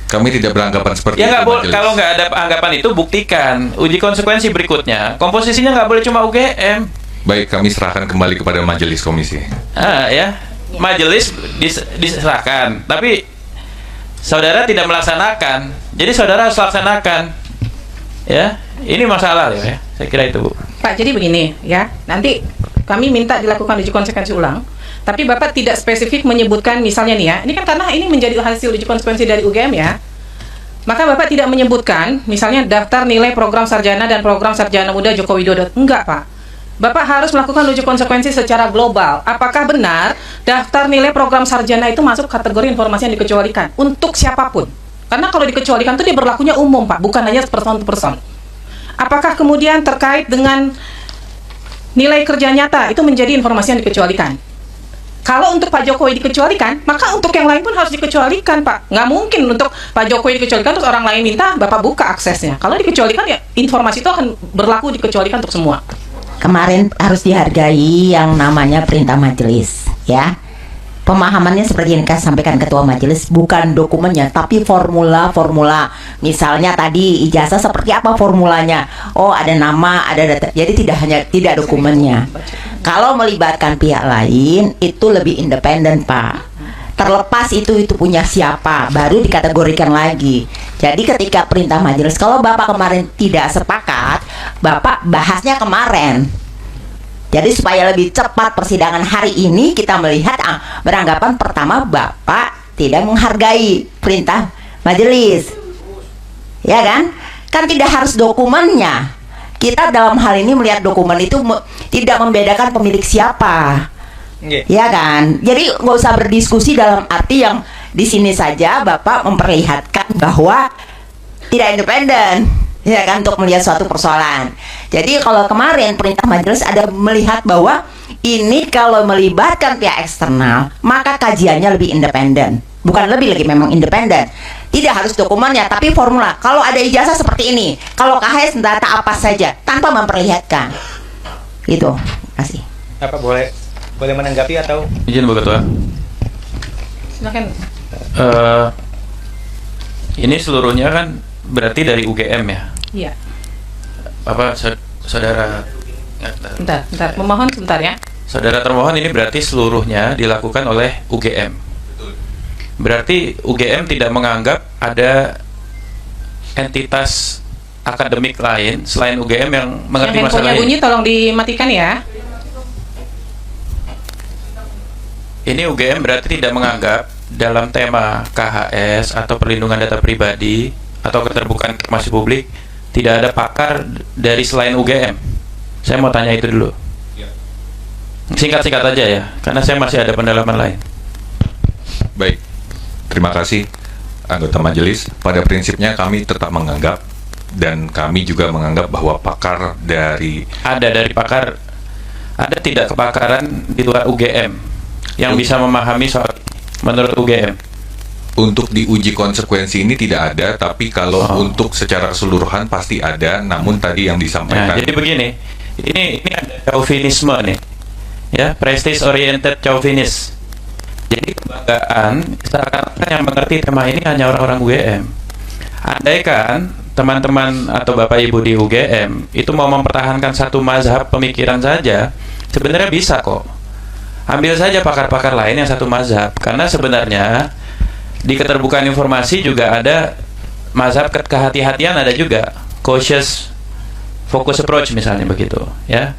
Kami tidak beranggapan seperti Ya itu. nggak boleh. Majelis. Kalau nggak ada anggapan itu, buktikan. Uji konsekuensi berikutnya. Komposisinya nggak boleh cuma UGM. Baik, kami serahkan kembali kepada majelis komisi. Ya, majelis diserahkan. Tapi saudara tidak melaksanakan. Jadi saudara harus laksanakan. Ya, ini masalah ya. Saya kira itu, Bu. Pak, jadi begini ya. Nanti kami minta dilakukan uji konsekuensi ulang. Tapi Bapak tidak spesifik menyebutkan misalnya nih ya, ini kan karena ini menjadi hasil uji konsekuensi dari UGM ya. Maka Bapak tidak menyebutkan misalnya daftar nilai program sarjana dan program sarjana muda Joko Widodo. Enggak, Pak. Bapak harus melakukan uji konsekuensi secara global. Apakah benar daftar nilai program sarjana itu masuk kategori informasi yang dikecualikan untuk siapapun? Karena kalau dikecualikan itu dia berlakunya umum, Pak, bukan hanya person to person. Apakah kemudian terkait dengan nilai kerja nyata itu menjadi informasi yang dikecualikan? Kalau untuk Pak Jokowi dikecualikan, maka untuk yang lain pun harus dikecualikan, Pak. Nggak mungkin untuk Pak Jokowi dikecualikan terus orang lain minta, Bapak buka aksesnya. Kalau dikecualikan, ya informasi itu akan berlaku dikecualikan untuk semua. Kemarin harus dihargai yang namanya perintah majelis, ya. Pemahamannya seperti yang sampaikan Ketua Majelis, bukan dokumennya, tapi formula-formula. Misalnya tadi ijazah seperti apa formulanya? Oh, ada nama, ada data. Jadi tidak dokumennya. Kalau melibatkan pihak lain, itu lebih independen, Pak. Terlepas itu punya siapa, baru dikategorikan lagi. Jadi ketika perintah majelis, kalau Bapak kemarin tidak sepakat, Bapak bahasnya kemarin. Jadi supaya lebih cepat persidangan hari ini, kita melihat beranggapan pertama Bapak tidak menghargai perintah majelis, ya kan? Kan tidak harus dokumennya. Kita dalam hal ini melihat dokumen itu tidak membedakan pemilik siapa, ya kan? Jadi nggak usah berdiskusi dalam arti yang di sini saja Bapak memperlihatkan bahwa tidak independen, ya kan, untuk melihat suatu persoalan. Jadi kalau kemarin perintah majelis ada melihat bahwa ini kalau melibatkan pihak eksternal, maka kajiannya lebih independen. Bukan lebih lagi, memang independen. Tidak harus dokumennya, tapi formula. Kalau ada ijazah seperti ini, kalau KHS data apa saja, tanpa memperlihatkan. Itu, kasih. Apa boleh menanggapi atau? Izin, Bu Ketua. Silakan. Ini seluruhnya kan berarti dari UGM ya. Iya. Apa saudara? Bentar. Memohon sebentar ya. Saudara termohon, ini berarti seluruhnya dilakukan oleh UGM. Berarti UGM tidak menganggap ada entitas akademik lain selain UGM yang mengerti Yang masalah handphonenya bunyi ini. tolong dimatikan ya. Ini UGM berarti tidak menganggap dalam tema KHS atau perlindungan data pribadi atau keterbukaan informasi publik tidak ada pakar dari selain UGM. Saya mau tanya itu dulu. Singkat-singkat aja ya, karena saya masih ada pendalaman lain. Baik, terima kasih anggota majelis. Pada prinsipnya kami tetap menganggap, dan kami juga menganggap bahwa pakar dari Pakar, ada tidak kepakaran di luar UGM yang bisa memahami soal ini, menurut UGM? untuk diuji konsekuensi ini tidak ada, tapi kalau untuk secara keseluruhan pasti ada. Namun tadi yang disampaikan. Nah, jadi begini, ini ada chauvinisme nih, ya, prestige oriented chauvinis. Jadi kebanggaan seakan-akan yang mengerti tema ini hanya orang-orang UGM. Andaikan teman-teman atau Bapak Ibu di UGM itu mau mempertahankan satu mazhab pemikiran saja, sebenarnya bisa kok. Ambil saja pakar-pakar lain yang satu mazhab, karena sebenarnya di keterbukaan informasi juga ada mazhab kehati-hatian, ada juga cautious focus approach misalnya begitu, ya.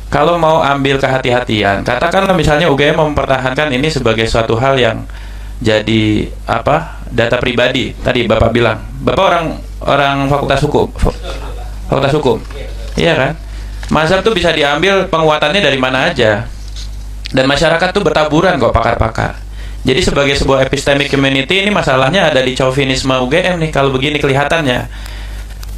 Kalau mau ambil kehati-hatian, katakanlah misalnya UGM mempertahankan ini sebagai suatu hal yang jadi data pribadi. Tadi Bapak bilang, Bapak orang fakultas hukum, iya kan? Mazhab tuh bisa diambil penguatannya dari mana aja, dan masyarakat tuh bertaburan kok pakar-pakar. Jadi sebagai sebuah epistemic community, ini masalahnya ada di chauvinisme UGM nih kalau begini kelihatannya.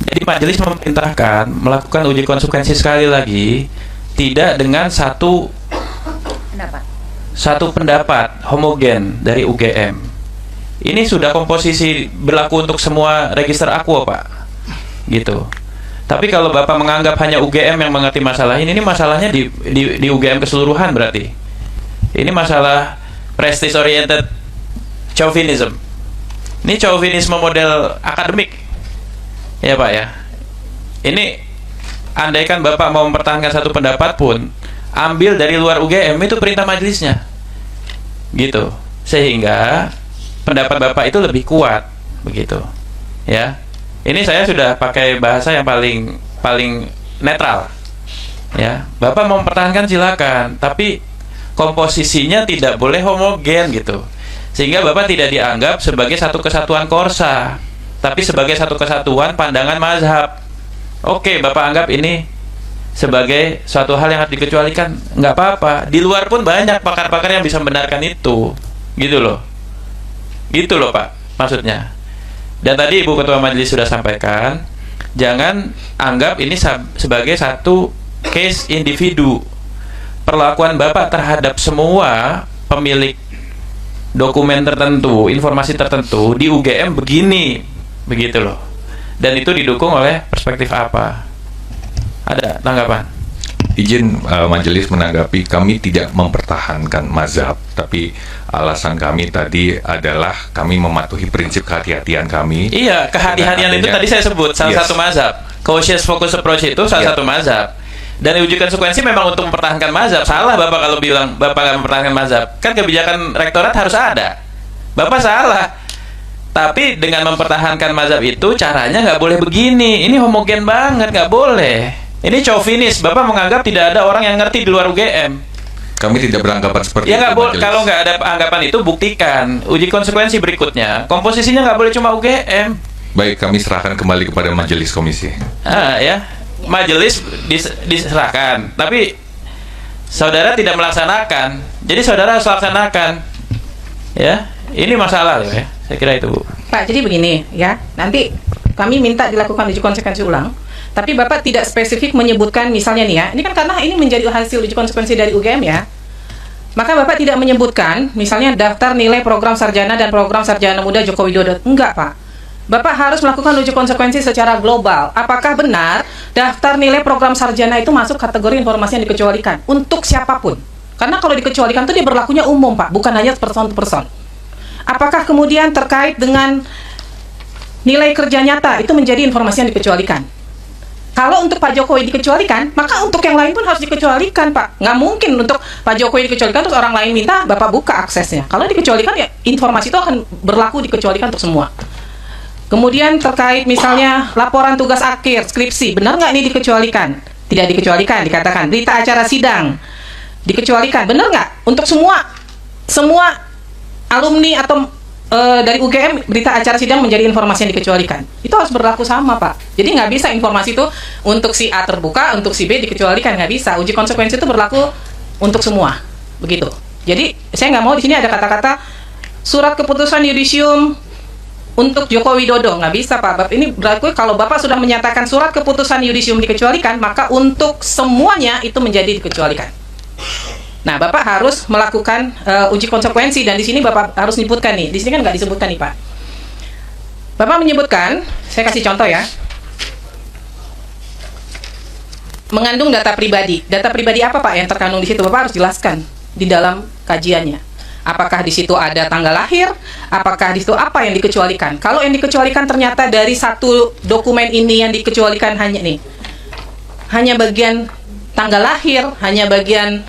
Jadi majelis memerintahkan melakukan uji konsekuensi sekali lagi, tidak dengan satu pendapat homogen dari UGM. Ini sudah komposisi berlaku untuk semua register Aquo, Pak. Gitu. Tapi kalau Bapak menganggap hanya UGM yang mengerti masalah ini masalahnya di UGM keseluruhan berarti. Ini masalah prestige oriented chauvinism. Ini chauvinisme model akademik, ya Pak ya. Ini andaikan Bapak mau mempertahankan satu pendapat pun, ambil dari luar UGM, itu perintah majelisnya, gitu. Sehingga pendapat Bapak itu lebih kuat, begitu. Ya, ini saya sudah pakai bahasa yang paling netral. Ya, Bapak mau mempertahankan silakan, tapi komposisinya tidak boleh homogen gitu. Sehingga Bapak tidak dianggap sebagai satu kesatuan korsa, tapi sebagai satu kesatuan pandangan mazhab. Oke, Bapak anggap ini sebagai suatu hal yang harus dikecualikan, nggak apa-apa. Di luar pun banyak pakar-pakar yang bisa membenarkan itu, gitu loh Pak, maksudnya. Dan tadi Ibu Ketua Majelis sudah sampaikan, jangan anggap ini sebagai satu case individu. Perlakuan Bapak terhadap semua pemilik dokumen tertentu, informasi tertentu di UGM begini, begitu loh. Dan itu didukung oleh perspektif apa? Ada tanggapan? Izin majelis menanggapi, kami tidak mempertahankan mazhab, tapi alasan kami tadi adalah kami mematuhi prinsip kehati-hatian kami. Iya, kehati-hatian itu tadi saya sebut salah satu mazhab. Cautious focus approach itu salah satu mazhab. Dan uji konsekuensi memang untuk mempertahankan mazhab. Salah Bapak kalau bilang Bapak nggak mempertahankan mazhab. Kan kebijakan rektorat harus ada. Bapak salah. Tapi dengan mempertahankan mazhab itu caranya nggak boleh begini. Ini homogen banget, nggak boleh. Ini chauvinis. Bapak menganggap tidak ada orang yang ngerti di luar UGM. Kami tidak beranggapan seperti Ya itu. nggak boleh. Majelis. Kalau nggak ada anggapan itu, buktikan. Uji konsekuensi berikutnya. Komposisinya nggak boleh cuma UGM. Baik, kami serahkan kembali kepada majelis komisi. Ya, majelis diserahkan, tapi saudara tidak melaksanakan. Jadi saudara harus laksanakan. Ya, ini masalah loh ya. Saya kira itu, Bu. Pak, jadi begini ya, nanti kami minta dilakukan uji konsekuensi ulang, tapi Bapak tidak spesifik menyebutkan misalnya nih ya, ini kan karena ini menjadi hasil uji konsekuensi dari UGM ya, maka Bapak tidak menyebutkan misalnya daftar nilai program sarjana dan program sarjana muda Joko Widodo. Enggak Pak, Bapak harus melakukan uji konsekuensi secara global. Apakah benar daftar nilai program sarjana itu masuk kategori informasi yang dikecualikan untuk siapapun? Karena kalau dikecualikan itu dia berlakunya umum Pak, bukan hanya person to person. Apakah kemudian terkait dengan nilai kerja nyata itu menjadi informasi yang dikecualikan? Kalau untuk Pak Jokowi dikecualikan, maka untuk yang lain pun harus dikecualikan Pak. Nggak mungkin untuk Pak Jokowi dikecualikan terus orang lain minta Bapak buka aksesnya. Kalau dikecualikan ya informasi itu akan berlaku dikecualikan untuk semua. Kemudian terkait misalnya laporan tugas akhir, skripsi, benar nggak ini dikecualikan? Tidak dikecualikan, dikatakan. Berita acara sidang, dikecualikan. Benar nggak? Untuk semua alumni atau dari UGM, berita acara sidang menjadi informasi yang dikecualikan. Itu harus berlaku sama, Pak. Jadi nggak bisa informasi itu untuk si A terbuka, untuk si B dikecualikan. Nggak bisa. Uji konsekuensi itu berlaku untuk semua. Begitu. Jadi saya nggak mau di sini ada kata-kata surat keputusan yudisium untuk Joko Widodo. Nggak bisa Pak. Ini berarti kalau Bapak sudah menyatakan surat keputusan yudisium dikecualikan, maka untuk semuanya itu menjadi dikecualikan. Nah, Bapak harus melakukan uji konsekuensi, dan di sini Bapak harus menyebutkan nih. Di sini kan nggak disebutkan nih Pak. Bapak menyebutkan, saya kasih contoh ya, mengandung data pribadi. Data pribadi apa Pak yang terkandung di situ? Bapak harus jelaskan di dalam kajiannya. Apakah di situ ada tanggal lahir? Apakah di situ apa yang dikecualikan? Kalau yang dikecualikan ternyata dari satu dokumen ini yang dikecualikan hanya bagian tanggal lahir, hanya bagian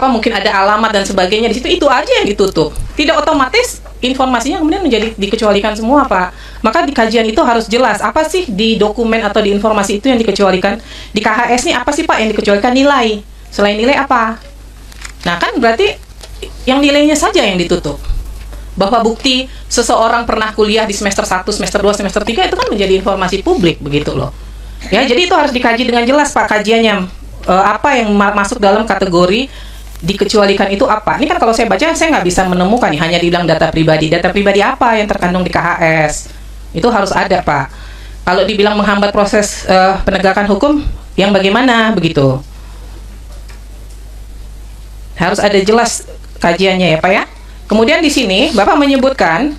mungkin ada alamat dan sebagainya di situ, itu aja yang ditutup. Tidak otomatis informasinya kemudian menjadi dikecualikan semua Pak. Maka di kajian itu harus jelas apa sih di dokumen atau di informasi itu yang dikecualikan. Di KHS nih apa sih Pak yang dikecualikan? Nilai. Selain nilai apa? Nah kan berarti yang nilainya saja yang ditutup. Bahwa bukti seseorang pernah kuliah di semester 1, semester 2, semester 3 itu kan menjadi informasi publik, begitu loh. Ya, jadi itu harus dikaji dengan jelas Pak kajiannya. Apa yang masuk dalam kategori dikecualikan itu apa? Ini kan kalau saya baca saya nggak bisa menemukan nih, hanya dibilang data pribadi. Data pribadi apa yang terkandung di KHS? Itu harus ada Pak. Kalau dibilang menghambat proses penegakan hukum, yang bagaimana begitu? Harus ada jelas kajiannya ya Pak ya. Kemudian di sini Bapak menyebutkan,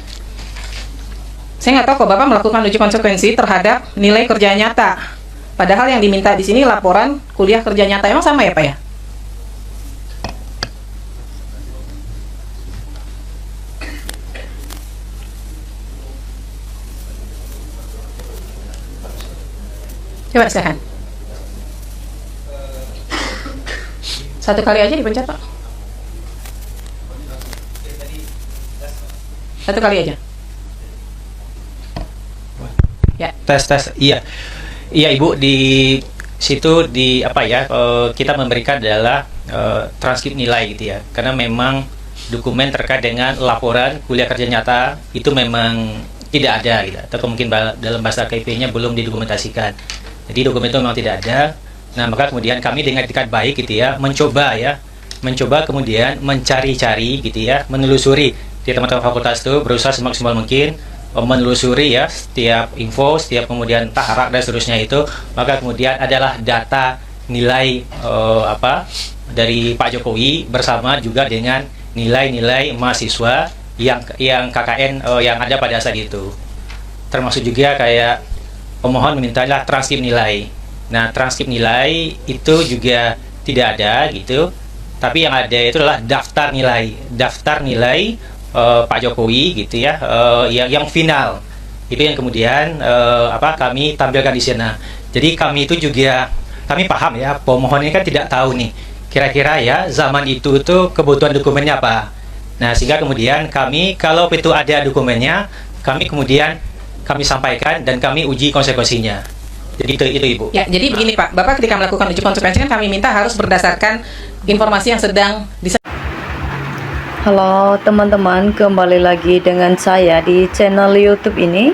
saya nggak tahu kok Bapak melakukan uji konsekuensi terhadap nilai kerja nyata. Padahal yang diminta di sini laporan kuliah kerja nyata, emang sama ya Pak ya? Coba silakan. Satu kali aja dipencet, Pak. Satu kali aja. Ya. Tes. Iya. Iya, Ibu, di situ di apa ya? Kita memberikan adalah transkrip nilai gitu ya. Karena memang dokumen terkait dengan laporan kuliah kerja nyata itu memang tidak ada gitu. Atau mungkin dalam bahasa KIP-nya belum didokumentasikan. Jadi dokumen itu memang tidak ada. Nah, maka kemudian kami dengan etikat baik gitu ya, mencoba kemudian mencari-cari gitu ya, menelusuri di teman-teman fakultas itu, berusaha semaksimal mungkin menelusuri ya setiap info, setiap kemudian taharak dan seterusnya itu, maka kemudian adalah data nilai dari Pak Jokowi bersama juga dengan nilai-nilai mahasiswa yang KKN yang ada pada saat itu. Termasuk juga kayak pemohon memintalah transkrip nilai. Nah, transkrip nilai itu juga tidak ada gitu. Tapi yang ada itu adalah daftar nilai Pak Jokowi gitu ya, yang final. Itu yang kemudian kami tampilkan di sana. Jadi kami itu juga kami paham ya, pemohon ini kan tidak tahu nih kira-kira ya zaman itu tuh kebutuhan dokumennya apa. Nah, sehingga kemudian kami kalau itu ada dokumennya, kami sampaikan dan kami uji konsekuensinya. Jadi itu Ibu. Ya, jadi begini Pak, Bapak ketika melakukan uji konsekuensi kan kami minta harus berdasarkan informasi yang sedang Halo teman-teman, kembali lagi dengan saya di channel YouTube ini.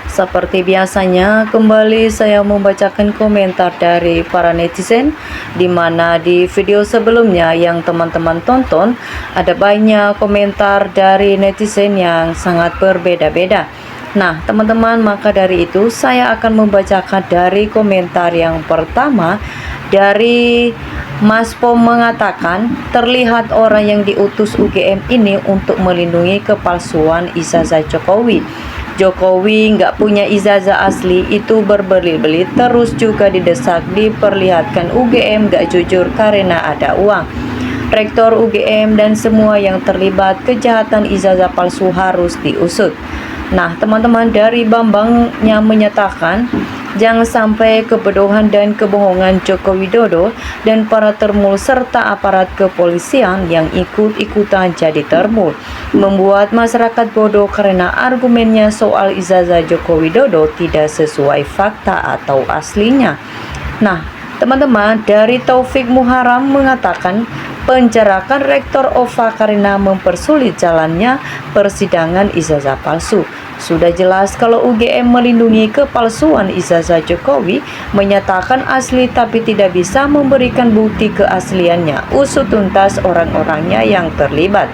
Seperti biasanya, kembali saya membacakan komentar dari para netizen, di mana di video sebelumnya yang teman-teman tonton ada banyak komentar dari netizen yang sangat berbeda-beda. Nah teman-teman, maka dari itu saya akan membacakan dari komentar yang pertama dari Mas Pom mengatakan, terlihat orang yang diutus UGM ini untuk melindungi kepalsuan ijazah Jokowi. Jokowi nggak punya ijazah asli, itu berbelit-belit, terus juga didesak diperlihatkan UGM nggak jujur karena ada uang. Rektor UGM dan semua yang terlibat kejahatan ijazah palsu harus diusut. Nah teman-teman, dari Bambangnya menyatakan, jangan sampai kebodohan dan kebohongan Joko Widodo dan para termul serta aparat kepolisian yang ikut-ikutan jadi termul, membuat masyarakat bodoh karena argumennya soal ijazah Joko Widodo tidak sesuai fakta atau aslinya. Nah teman-teman, dari Taufik Muharam mengatakan, penjarakan Rektor OVA karena mempersulit jalannya persidangan ijazah palsu. Sudah jelas kalau UGM melindungi kepalsuan ijazah Jokowi, menyatakan asli tapi tidak bisa memberikan bukti keasliannya. Usut tuntas orang-orangnya yang terlibat.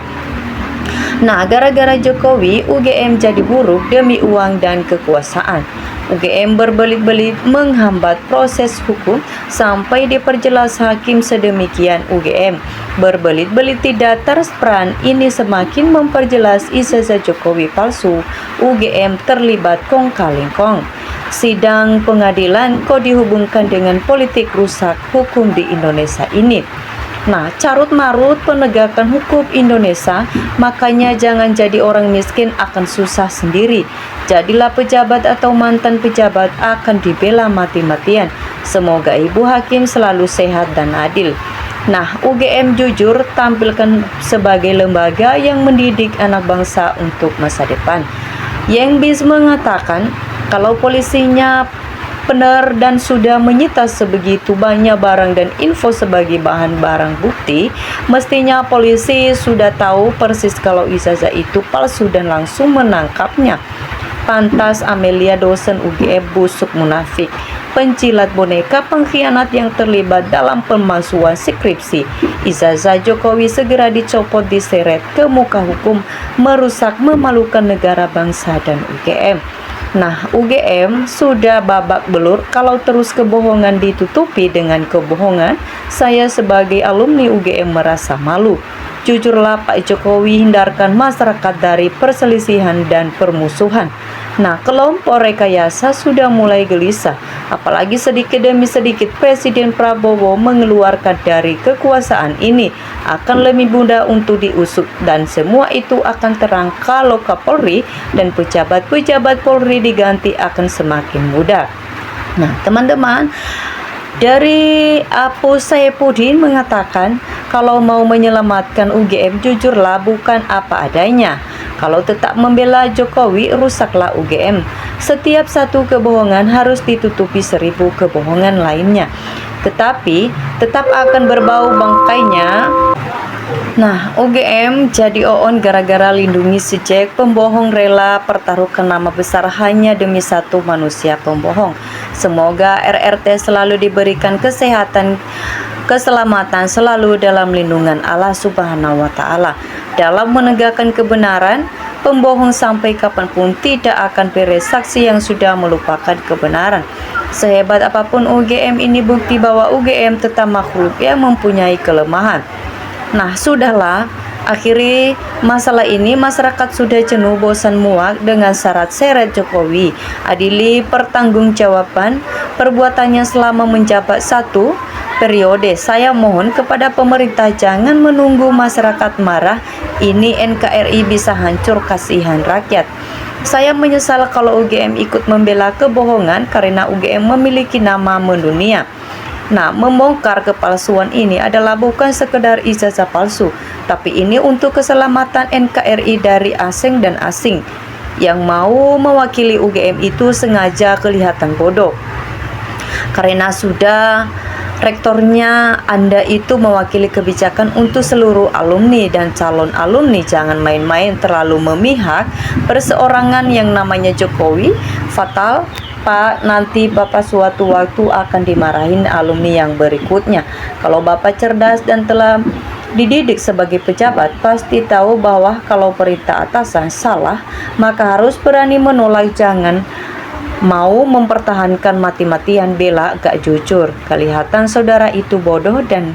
Nah, gara-gara Jokowi, UGM jadi buruk demi uang dan kekuasaan. UGM berbelit-belit menghambat proses hukum sampai diperjelas hakim sedemikian. UGM berbelit-belit tidak transparan, ini semakin memperjelas ijazah Jokowi palsu. UGM terlibat kong kaling kong. Sidang pengadilan kok dihubungkan dengan politik rusak hukum di Indonesia ini. Nah, carut marut penegakan hukum Indonesia, makanya jangan jadi orang miskin akan susah sendiri. Jadilah pejabat atau mantan pejabat akan dibela mati-matian. Semoga Ibu Hakim selalu sehat dan adil. Nah, UGM jujur tampilkan sebagai lembaga yang mendidik anak bangsa untuk masa depan. Yang bis mengatakan, kalau polisinya benar dan sudah menyita sebegitu banyak barang dan info sebagai bahan barang bukti, mestinya polisi sudah tahu persis kalau ijazah itu palsu dan langsung menangkapnya. Pantas Amelia dosen UGM busuk munafik, pencilat boneka, pengkhianat yang terlibat dalam pemalsuan skripsi. Ijazah Jokowi segera dicopot, diseret ke muka hukum, merusak memalukan negara bangsa dan UGM. Nah, UGM sudah babak belur kalau terus kebohongan ditutupi dengan kebohongan. Saya sebagai alumni UGM merasa malu. Jujurlah Pak Jokowi, hindarkan masyarakat dari perselisihan dan permusuhan. Nah, kelompok rekayasa sudah mulai gelisah. Apalagi sedikit demi sedikit Presiden Prabowo mengeluarkan dari kekuasaan ini akan lebih mudah untuk diusut, dan semua itu akan terang kalau Kapolri dan pejabat-pejabat Polri diganti akan semakin mudah. Nah, teman-teman, dari Apu Saifuddin mengatakan, kalau mau menyelamatkan UGM, jujurlah bukan apa adanya. Kalau tetap membela Jokowi, rusaklah UGM. Setiap satu kebohongan harus ditutupi 1000 kebohongan lainnya. Tetapi tetap akan berbau bangkainya. Nah, UGM jadi oon gara-gara lindungi si Jack pembohong rela pertaruhkan nama besar hanya demi satu manusia pembohong. Semoga RRT selalu diberikan kesehatan, keselamatan, selalu dalam lindungan Allah Subhanahu wa Ta'ala. Dalam menegakkan kebenaran, pembohong sampai kapanpun tidak akan beres. Saksi yang sudah melupakan kebenaran. Sehebat apapun UGM ini, bukti bahwa UGM tetap makhluk yang mempunyai kelemahan. Nah, sudahlah, akhiri masalah ini. Masyarakat sudah jenuh, bosan, muak dengan syarat seret Jokowi. Adili pertanggungjawaban perbuatannya selama menjabat 1 periode. Saya mohon kepada pemerintah jangan menunggu masyarakat marah. Ini NKRI bisa hancur, kasihan rakyat. Saya menyesal kalau UGM ikut membela kebohongan karena UGM memiliki nama mendunia. Nah, membongkar kepalsuan ini adalah bukan sekedar ijazah palsu, tapi ini untuk keselamatan NKRI dari asing dan asing. Yang mau mewakili UGM itu sengaja kelihatan bodoh. Karena sudah rektornya Anda itu mewakili kebijakan untuk seluruh alumni dan calon alumni. Jangan main-main terlalu memihak perseorangan yang namanya Jokowi. Fatal, Pak, nanti Bapak suatu waktu akan dimarahin alumni yang berikutnya. Kalau Bapak cerdas dan telah dididik sebagai pejabat, pasti tahu bahwa kalau perintah atasan salah, maka harus berani menolak. Jangan mau mempertahankan mati-matian bela gak jujur. Kelihatan saudara itu bodoh dan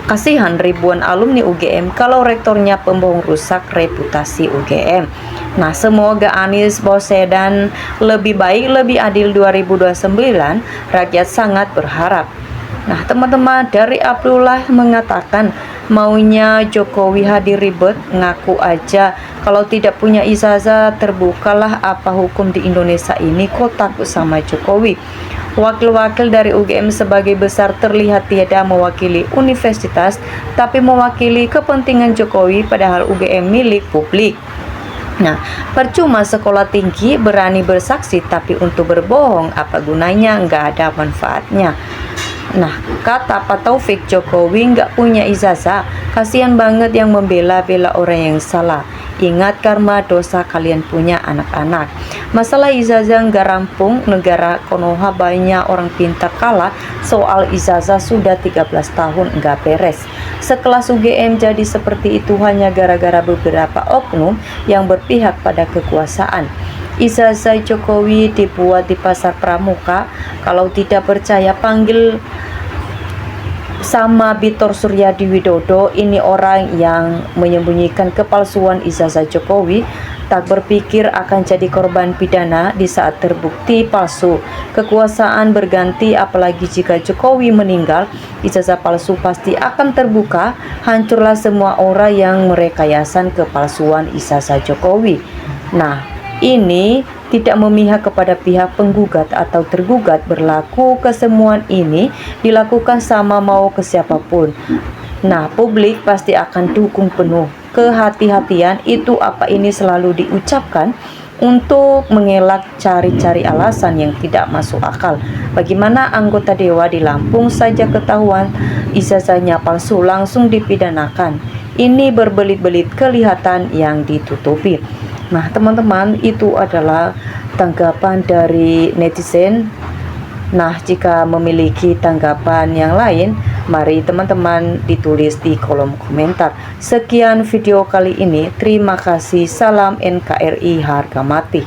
kasihan ribuan alumni UGM kalau rektornya pembohong, rusak reputasi UGM. Nah, semoga Anies Baswedan lebih baik, lebih adil 2029. Rakyat sangat berharap. Nah, teman-teman, dari Abdullah mengatakan maunya Jokowi hadir ribet, ngaku aja kalau tidak punya ijazah. Terbukalah apa hukum di Indonesia ini, kok takut sama Jokowi. Wakil-wakil dari UGM sebagai besar terlihat tidak mewakili universitas, tapi mewakili kepentingan Jokowi, padahal UGM milik publik. Nah, percuma sekolah tinggi berani bersaksi, tapi untuk berbohong apa gunanya, nggak ada manfaatnya. Nah, kata Pak Taufik, Jokowi nggak punya ijazah. Kasihan banget yang membela-bela orang yang salah. Ingat karma dosa kalian punya anak-anak. Masalah ijazah nggak rampung, negara Konoha banyak orang pintar kalah. Soal ijazah sudah 13 tahun nggak beres. Sekelas UGM jadi seperti itu hanya gara-gara beberapa oknum yang berpihak pada kekuasaan. Ijazah Jokowi dibuat di pasar pramuka. Kalau tidak percaya, panggil sama Bitor Suryadi Widodo. Ini orang yang menyembunyikan kepalsuan ijazah Jokowi. Tak berpikir akan jadi korban pidana di saat terbukti palsu. Kekuasaan berganti, apalagi jika Jokowi meninggal, ijazah palsu pasti akan terbuka. Hancurlah semua orang yang merekayasan kepalsuan ijazah Jokowi. Nah, ini tidak memihak kepada pihak penggugat atau tergugat. Berlaku kesemuan ini dilakukan sama mau ke siapapun. Nah, publik pasti akan dukung penuh. Kehati-hatian itu apa ini selalu diucapkan untuk mengelak cari-cari alasan yang tidak masuk akal. Bagaimana anggota dewa di Lampung saja ketahuan ijazahnya palsu langsung dipidanakan. Ini berbelit-belit kelihatan yang ditutupi. Nah, teman-teman, itu adalah tanggapan dari netizen. Nah, jika memiliki tanggapan yang lain, mari teman-teman ditulis di kolom komentar. Sekian video kali ini. Terima kasih. Salam NKRI harga mati.